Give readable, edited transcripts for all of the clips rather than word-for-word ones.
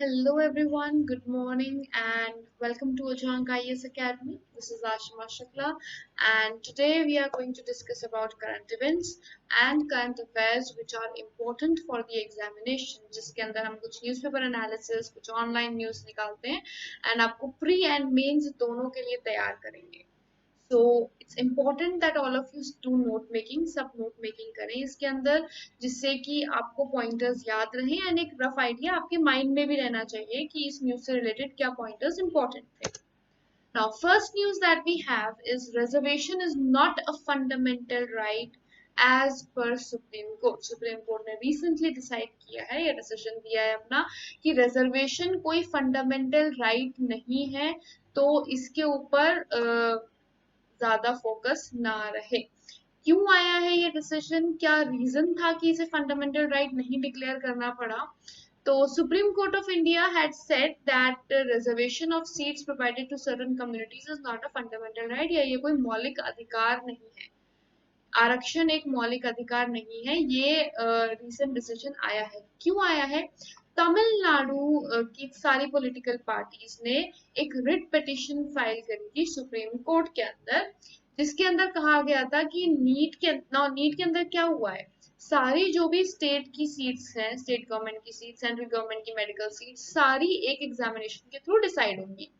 Hello everyone, good morning and welcome to Ajank IAS Academy. This is Ashima Shukla and today we are going to discuss about current events and current affairs which are important for the examination जिसके अंदर हम कुछ newspaper analysis, कुछ online news निकालते हैं and आपको pre and mains दोनों के लिए तैयार करेंगे. So it's important that all of you do note making, सब note making करें इसके अंदर जिससे कि आपको pointers याद रहें and एक rough idea आपके mind में भी रहना चाहिए कि इस news से related क्या pointers important थे. Now, first news that we have is reservation is not a fundamental right as per Supreme Court. Supreme Court ने recently decide किया है या decision दिया है अपना कि reservation कोई fundamental right नहीं है तो इसके ऊपर ज़्यादा फोकस ना रहे. क्यों आया है ये डिसीजन? क्या रीजन था कि इसे फंडामेंटल राइट नहीं डिक्लेयर करना पड़ा? तो Supreme court of India had said that reservation of seats provided to certain communities is not a fundamental right या ये कोई मौलिक अधिकार नहीं है. आरक्षण एक मौलिक अधिकार नहीं है. ये रिसेंट डिसीजन आया है. क्यों आया है? तमिलनाडु की सारी पॉलिटिकल पार्टीज ने एक रिट पिटिशन फाइल करी थी सुप्रीम कोर्ट के अंदर जिसके अंदर कहा गया था कि नीट के अंदर क्या हुआ है, सारी जो भी स्टेट की सीट्स हैं, स्टेट गवर्नमेंट की सीट, सेंट्रल गवर्नमेंट की मेडिकल सीट, सारी एक एग्जामिनेशन के थ्रू डिसाइड होंगी.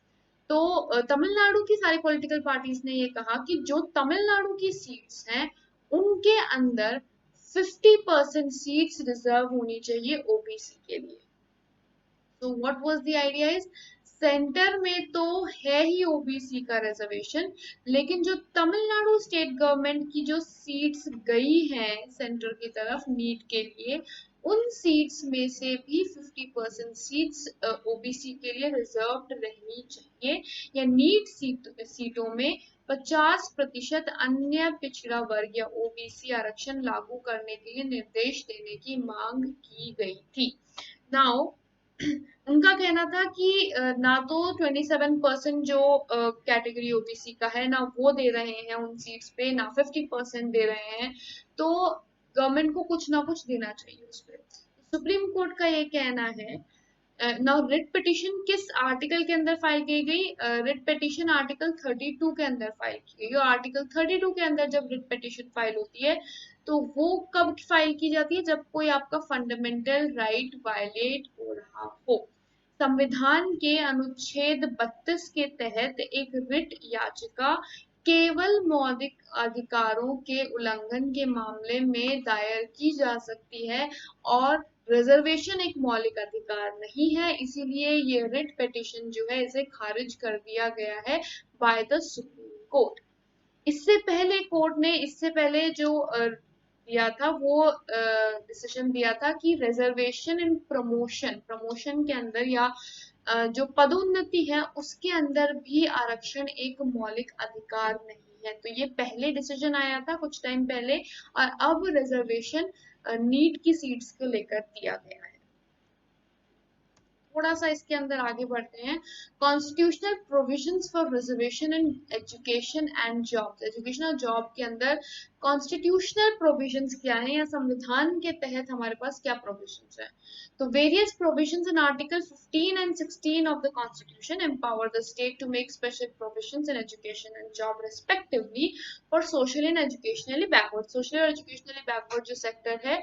तो तमिलनाडु की सारी पॉलिटिकल पार्टीज ने ये कहा कि जो तमिलनाडु की सीट्स हैं उनके अंदर 50% सीट्स रिजर्व होनी चाहिए ओबीसी के लिए. तो what was the idea is centre में तो है ही ओबीसी का रिजर्वेशन, लेकिन जो तमिलनाडु स्टेट गवर्नमेंट की जो सीट्स गई हैं सेंटर की तरफ नीट के लिए, उन सीट्स में से भी 50% सीट्स ओबीसी के लिए रिजर्व्ड रहनी चाहिए या नीट सीटों में 50% अन्य पिछड़ा वर्ग या ओबीसी आरक्षण लागू करने के लिए निर्देश देने की मांग की गई थी. नाउ उनका कहना था कि ना तो 27% जो कैटेगरी ओबीसी का है ना वो दे रहे हैं उन सीट्स पे, ना 50% दे रहे हैं, तो गवर्नमेंट को कुछ ना कुछ देना चाहिए उस पर. सुप्रीम कोर्ट का ये कहना है. नाउ रिट पिटिशन किस आर्टिकल के अंदर फाइल की गई? रिट पिटिशन आर्टिकल 32 के अंदर फाइल की गई. और आर्टिकल 32 के अंदर जब रिट पिटिशन फाइल होती है तो वो कब फाइल की जाती है? जब कोई आपका फंडामेंटल राइट वायलेट हो रहा हो. संविधान के अनुच्छेद 32 के तहत एक रिट याचिका केवल मौलिक अधिकारों के उल्लंघन के मामले में दायर की जा सकती है और रिजर्वेशन एक मौलिक अधिकार नहीं है, इसीलिए ये रिट पिटिशन जो है इसे खारिज कर दिया गया है बाय द सुप्रीम कोर्ट. इससे पहले जो दिया था वो डिसीजन दिया था कि रिजर्वेशन इन प्रमोशन के अंदर या जो पदोन्नति है उसके अंदर भी आरक्षण एक मौलिक अधिकार नहीं है. तो ये पहले डिसीजन आया था कुछ टाइम पहले और अब रिजर्वेशन नीट की सीट्स को लेकर दिया गया है. थोड़ा सा इसके अंदर आगे बढ़ते हैं. Constitutional provisions for reservation in education and jobs. Education और जॉब के अंदर कॉन्स्टिट्यूशनल प्रोविजंस क्या है या संविधान के तहत हमारे पास क्या प्रोविजंस है? तो various provisions in article 15 and 16 of the constitution empower the state to make special provisions in education and job respectively for socially and educationally backward. Socially और educationally backward जो सेक्टर है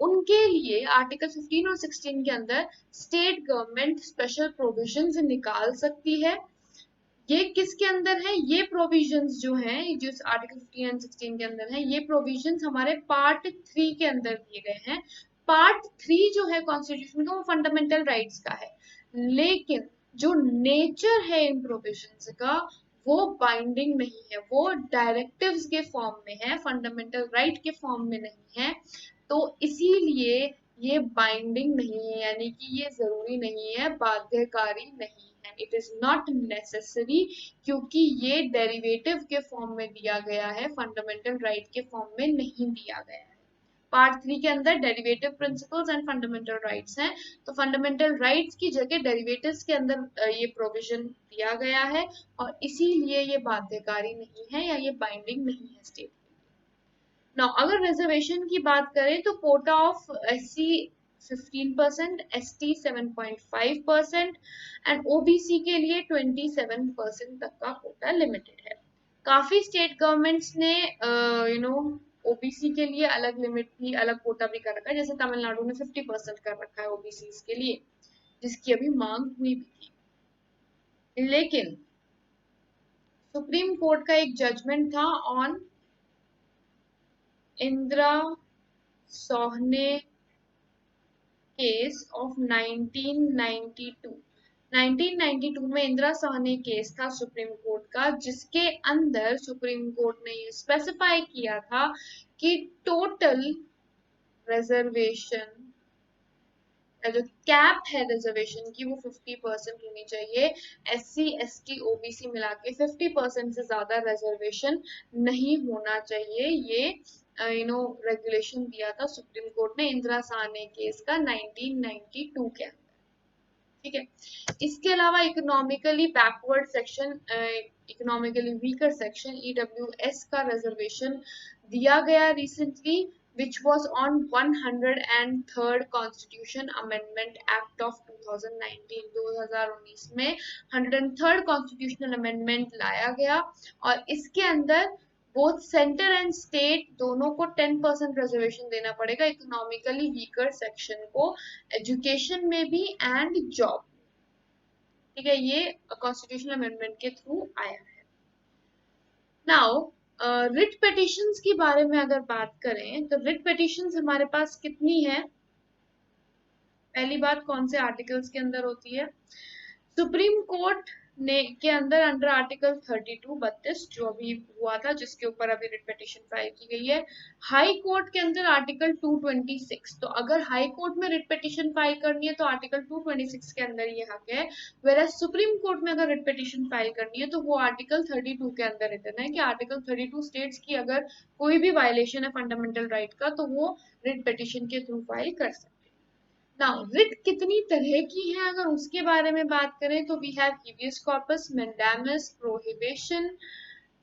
उनके लिए आर्टिकल 15 और 16 के अंदर स्टेट गवर्नमेंट स्पेशल प्रोविजंस निकाल सकती है. ये किसके अंदर है? ये प्रोविजंस जो हैं जो आर्टिकल 15 एंड 16 के अंदर है, ये प्रोविजंस हमारे पार्ट 3 के अंदर दिए गए हैं. पार्ट 3 जो है कॉन्स्टिट्यूशन का वो फंडामेंटल राइट्स का है, लेकिन जो नेचर है इन प्रोविजंस का वो बाइंडिंग नहीं है, वो डायरेक्टिव्स के फॉर्म में है, फंडामेंटल राइट के फॉर्म में नहीं है. तो इसीलिए ये बाइंडिंग नहीं है, यानी कि ये जरूरी नहीं है, बाध्यकारी नहीं है. इट इज नॉट नेसेसरी क्योंकि ये डेरिवेटिव के फॉर्म में दिया गया है, फंडामेंटल राइट के फॉर्म में नहीं दिया गया है. पार्ट 3 के अंदर derivative principles and fundamental rights हैं, तो फंडामेंटल राइट्स की जगह डेरिवेटिव्स के अंदर ये प्रोविजन दिया गया है और इसीलिए ये बाध्यकारी नहीं है या ये बाइंडिंग नहीं है स्टेट. नाउ अगर रिजर्वेशन की बात करें तो Kota of SC 15%, ST 7.5% and OBC के लिए 27% तक का कोटा लिमिटेड है। काफी स्टेट गवर्नमेंट्स ने ओबीसी के लिए अलग लिमिट भी, अलग कोटा भी कर रखा है, जैसे तमिलनाडु ने 50% कर रखा है ओबीसी के लिए, जिसकी अभी मांग हुई भी थी। लेकिन सुप्रीम कोर्ट का एक जजमेंट था on Indira Sohne case of 1992। 1992 में इंदिरा सोहने केस था सुप्रीम कोर्ट का, जिसके अंदर सुप्रीम कोर्ट ने ये स्पेसिफाई किया था कि टोटल रिजर्वेशन जो कैप है रिजर्वेशन की वो 50% होनी चाहिए। SC ST OBC मिला के 50% से ज्यादा रिजर्वेशन नहीं होना चाहिए। ये रेगुलेशन दिया था सुप्रीम कोर्ट ने इंदिरा साहनी केस का 1992 के अंदर। ठीक है, इसके अलावा economically backward section, economically weaker section EWS का रिजर्वेशन दिया गया recently, which was on 103rd Constitution Amendment Act of 2019। 2019 में 103rd Constitutional Amendment लाया गया और इसके अंदर बोथ सेंटर एंड स्टेट दोनों को 10% रिजर्वेशन देना पड़ेगा इकोनॉमिकली वीकर सेक्शन को, एजुकेशन में भी एंड जॉब। ठीक है, ये कॉन्स्टिट्यूशनल अमेंडमेंट के थ्रू आया है। नाउ रिट पिटिशंस के बारे में अगर बात करें तो रिट पिटिशंस हमारे पास कितनी है? पहली बात, कौन से आर्टिकल्स के अंदर होती है? सुप्रीम कोर्ट ने के अंदर अंडर आर्टिकल 32 जो अभी हुआ था, जिसके ऊपर अभी रिट पिटिशन फाइल की गई है। हाई कोर्ट के अंदर आर्टिकल 226, तो अगर हाई कोर्ट में रिट पिटिशन फाइल करनी है तो आर्टिकल 226 के अंदर ये हक है। वेराज सुप्रीम कोर्ट में अगर रिट पिटिशन फाइल करनी है तो वो आर्टिकल 32 के अंदर रिटन है कि आर्टिकल 32 स्टेट्स की अगर कोई भी वायलेशन है फंडामेंटल राइट का तो वो रिट पिटिशन के थ्रू फाइल कर सकते हैं। नाउ रिट कितनी तरह की है अगर उसके बारे में बात करें तो we have habeas corpus, mandamus, prohibition,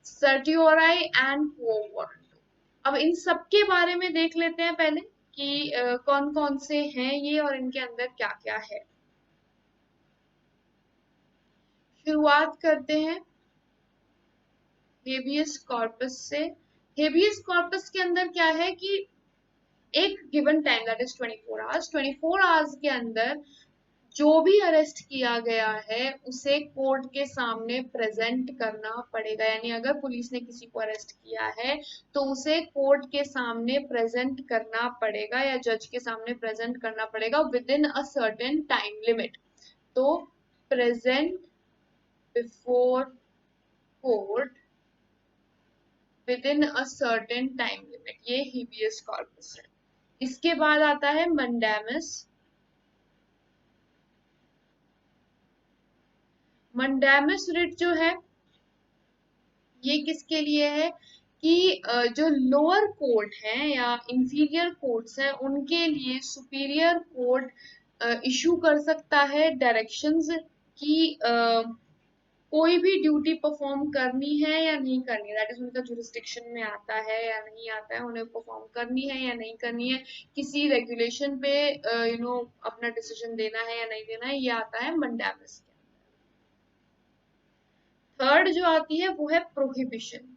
certiorari and quo warranto. अब इन सब के बारे में देख लेते हैं पहले कि कौन कौन से हैं ये और इनके अंदर क्या क्या है। शुरुआत करते हैं हेबियस कॉर्पस से। हेबियस कॉर्पस के अंदर क्या है कि एक given time that is 24 hours, 24 hours के अंदर जो भी अरेस्ट किया गया है उसे कोर्ट के सामने प्रेजेंट करना पड़ेगा। यानी अगर पुलिस ने किसी को अरेस्ट किया है तो उसे कोर्ट के सामने प्रेजेंट करना पड़ेगा या जज के सामने प्रेजेंट करना पड़ेगा within a certain time limit. तो present before court within a certain time limit, ये हेबियस कॉर्पस है। इसके बाद आता है मंडेमस। मंडेमस रिट जो है ये किसके लिए है कि जो लोअर कोर्ट हैं या इंफीरियर कोर्ट्स हैं उनके लिए सुपीरियर कोर्ट इशू कर सकता है डायरेक्शंस कि कोई भी ड्यूटी परफॉर्म करनी है या नहीं करनी है, दैट इज उनका जुरिस्डिक्शन में आता है या नहीं आता है, उन्हें परफॉर्म करनी है या नहीं करनी है, किसी रेगुलेशन पे अपना डिसीजन देना है या नहीं देना है, ये आता है मंडेमस के। थर्ड जो आती है वो है प्रोहिबिशन।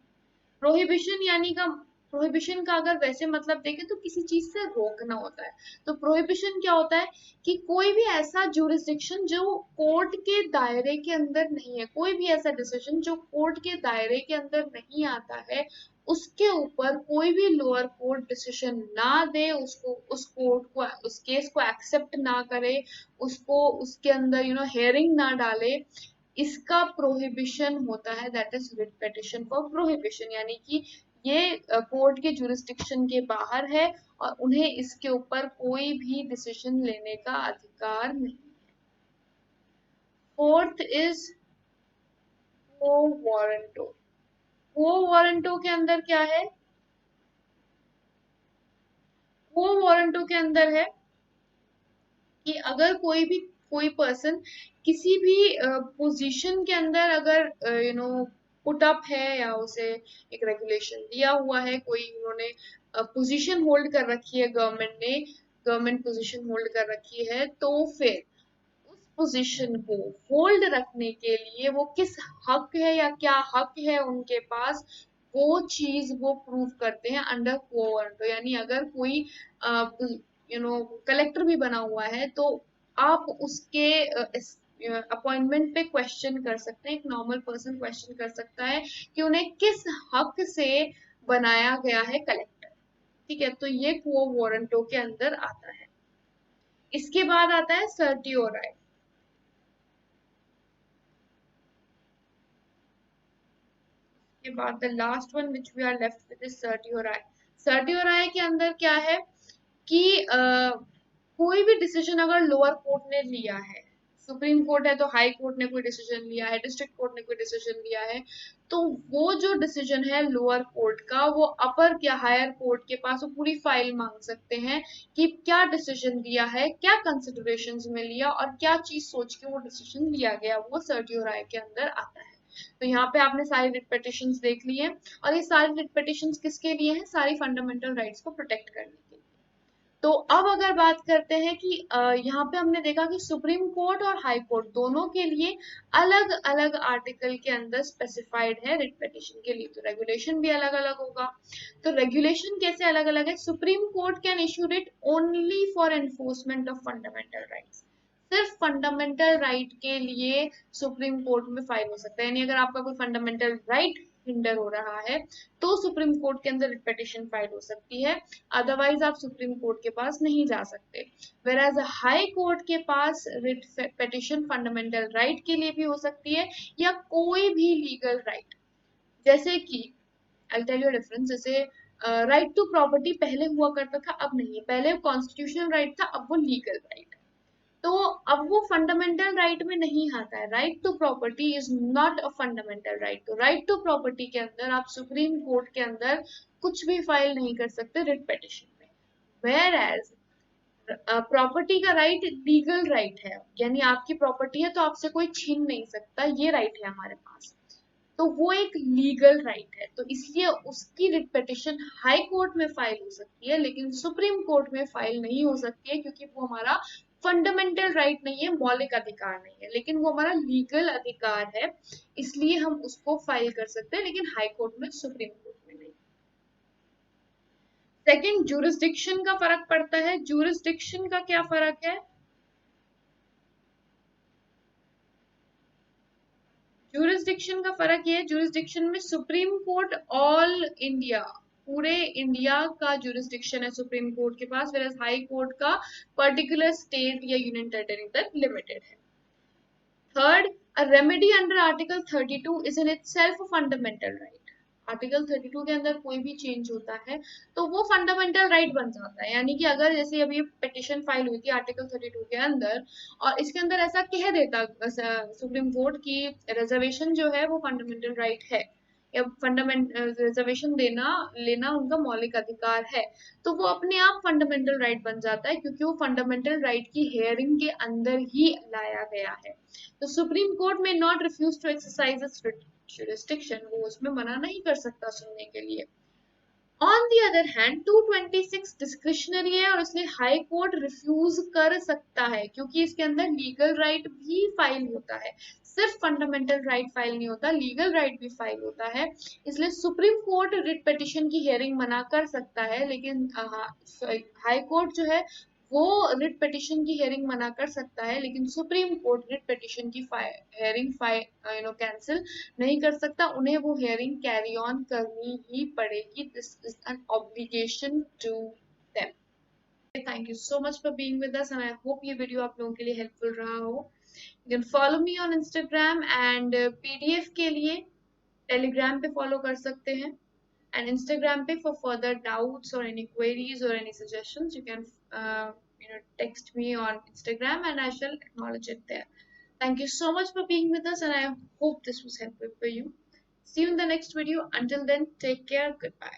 प्रोहिबिशन यानी का प्रोहिबिशन का अगर वैसे मतलब देखें तो किसी चीज से रोकना होता है। तो प्रोहिबिशन क्या होता है कि कोई भी ऐसा जुरिस्डिक्शन जो कोर्ट के दायरे के अंदर नहीं है, कोई भी ऐसा डिसीजन जो कोर्ट के दायरे के अंदर नहीं आता है, उसके ऊपर कोई भी लोअर कोर्ट डिसीजन ना दे, उसको उस कोर्ट को उस केस को एक्सेप्ट ना करे, उसको उसके अंदर हेयरिंग ना डाले, इसका प्रोहिबिशन होता है, that is writ petition for prohibition. यानी कि ये कोर्ट के जुरिस्डिक्शन के बाहर है और उन्हें इसके ऊपर कोई भी डिसीजन लेने का अधिकार नहीं है। Fourth is quo warranto. Quo warranto के अंदर क्या है? क्वो वारंटो के अंदर है कि अगर कोई पर्सन किसी भी पोजीशन के अंदर अगर पुट अप है या उसे एक रेगुलेशन दिया हुआ है, कोई उन्होंने पोजीशन होल्ड कर रखी है गवर्नमेंट ने, गवर्नमेंट पोजीशन होल्ड कर रखी है, तो फिर उस पोजीशन को होल्ड रखने के लिए वो किस हक है या क्या हक है उनके पास, वो चीज वो प्रूव करते हैं अंडर क्वो वारंटो। यानी अगर कोई कलेक्टर भी बना हुआ है तो आप उसके अपॉइंटमेंट पे क्वेश्चन कर सकते हैं, एक नॉर्मल पर्सन क्वेश्चन कर सकता है कि उन्हें किस हक से बनाया गया है कलेक्टर। ठीक है, तो ये क्वो वारंटो के अंदर आता है। इसके बाद आता है सर्टियोराई। के बाद the last one which we are left with is certiorari. Certiorari के अंदर क्या है कि कोई भी डिसीजन अगर लोअर कोर्ट ने लिया है, सुप्रीम कोर्ट है तो हाई कोर्ट ने कोई डिसीजन लिया है, डिस्ट्रिक्ट कोर्ट ने कोई डिसीजन लिया है, तो वो जो डिसीजन है लोअर कोर्ट का, वो अपर या हायर कोर्ट के पास वो पूरी फाइल मांग सकते हैं कि क्या डिसीजन दिया है, क्या कंसिडरेशंस में लिया और क्या चीज सोच के वो डिसीजन लिया गया, वो सर्टियोराई के अंदर आता है। तो यहाँ पे आपने सारी रिट पिटिशंस देख ली है, और ये सारी रिट पिटिशंस किसके लिए हैं? सारी फंडामेंटल राइट्स को प्रोटेक्ट करने के लिए। तो अब अगर बात करते हैं कि यहाँ पे हमने देखा कि सुप्रीम कोर्ट और हाई कोर्ट दोनों के लिए अलग अलग आर्टिकल के अंदर स्पेसिफाइड है रिट पिटिशन के लिए, तो रेगुलेशन भी अलग अलग होगा। तो रेगुलेशन कैसे अलग अलग है? Supreme court can issue writ only for enforcement of fundamental rights. सिर्फ फंडामेंटल राइट के लिए सुप्रीम कोर्ट में फाइल हो सकता है। यानी अगर आपका कोई फंडामेंटल राइट हिंडर हो रहा है तो सुप्रीम कोर्ट के अंदर रिट पिटिशन फाइल हो सकती है, अदरवाइज आप सुप्रीम कोर्ट के पास नहीं जा सकते। वेराज हाई कोर्ट के पास रिट पिटिशन फंडामेंटल राइट के लिए भी हो सकती है या कोई भी लीगल राइट, जैसे कि आई टेल यू डिफरेंस। जैसे राइट टू प्रॉपर्टी पहले हुआ करता था, अब नहीं है। पहले कॉन्स्टिट्यूशनल राइट था, अब वो लीगल राइट। तो अब वो फंडामेंटल राइट में नहीं आता है। Right to property is not a fundamental right. तो राइट टू प्रॉपर्टी के अंदर आप सुप्रीम कोर्ट के अंदर कुछ भी फाइल नहीं कर सकते रिट पिटिशन में। वेयर एज प्रॉपर्टी का राइट लीगल राइट है, यानी आपकी प्रॉपर्टी है तो आपसे कोई छीन नहीं सकता, ये राइट है हमारे पास, तो वो एक लीगल राइट है। तो इसलिए उसकी रिट पिटिशन हाई कोर्ट में फाइल हो सकती है, लेकिन सुप्रीम कोर्ट में फाइल नहीं हो सकती है, क्योंकि वो हमारा फंडामेंटल राइट नहीं है, मौलिक अधिकार नहीं है, लेकिन वो हमारा लीगल अधिकार है, इसलिए हम उसको फाइल कर सकते हैं, लेकिन हाई कोर्ट में, सुप्रीम कोर्ट में नहीं। सेकंड, ज्यूरिसडिक्शन का फर्क पड़ता है। ज्यूरिसडिक्शन का क्या फर्क है? ज्यूरिसडिक्शन का फर्क ये है, ज्यूरिसडिक्शन में सुप्रीम कोर्ट ऑल इंडिया, पूरे इंडिया का ज्यूरिसडिक्शन है सुप्रीम कोर्ट के पास, वेयर हाई कोर्ट का पर्टिकुलर स्टेट या यूनियन टेरिटरी तक लिमिटेड है। Third, a remedy under article 32 is in itself a fundamental right। Article 32 के अंदर कोई भी चेंज होता है तो वो फंडामेंटल राइट बन जाता है। यानी कि अगर जैसे अभी पिटिशन फाइल हुई थी आर्टिकल 32 के अंदर, और इसके अंदर ऐसा कह देता सुप्रीम कोर्ट की रिजर्वेशन जो है वो फंडामेंटल राइट है, या फंडामेंट रिजर्वेशन देना लेना उनका मौलिक अधिकार है, तो वो अपने आप फंडामेंटल राइट बन जाता है, क्योंकि वो फंडामेंटल राइट की हेयरिंग के अंदर ही लाया गया है। तो सुप्रीम कोर्ट में not refuse to exercise its jurisdiction, वो उसमें मना नहीं कर सकता सुनने के लिए। On the other hand 226 discretionary है, और इसलिए हाई कोर्ट रिफ्यूज कर सकता है, क्योंकि इसके अंदर लीगल राइट भी फाइल होता है, सिर्फ फंडामेंटल राइट फाइल नहीं होता, लीगल राइट भी फाइल होता है। इसलिए सुप्रीम कोर्ट रिट पिटिशन की हियरिंग मना कर सकता है, लेकिन हाई कोर्ट जो है वो रिट पिटिशन की हियरिंग मना कर सकता है, लेकिन सुप्रीम कोर्ट रिट पिटिशन की हियरिंग कैंसिल नहीं कर सकता। उन्हें वो हियरिंग कैरी ऑन करनी ही पड़ेगी। This is an obligation to them. Thank you so much for being with us, and I hope ये वीडियो आप लोगों के लिए हेल्पफुल रहा हो। You can follow me on Instagram, and PDF के लिए टेलीग्राम पे फॉलो कर सकते हैं, and Instagram pay for further doubts or any queries or any suggestions. You can text me on Instagram and I shall acknowledge it there. Thank you so much for being with us, and I hope this was helpful for you. See you in the next video. Until then, take care. Goodbye.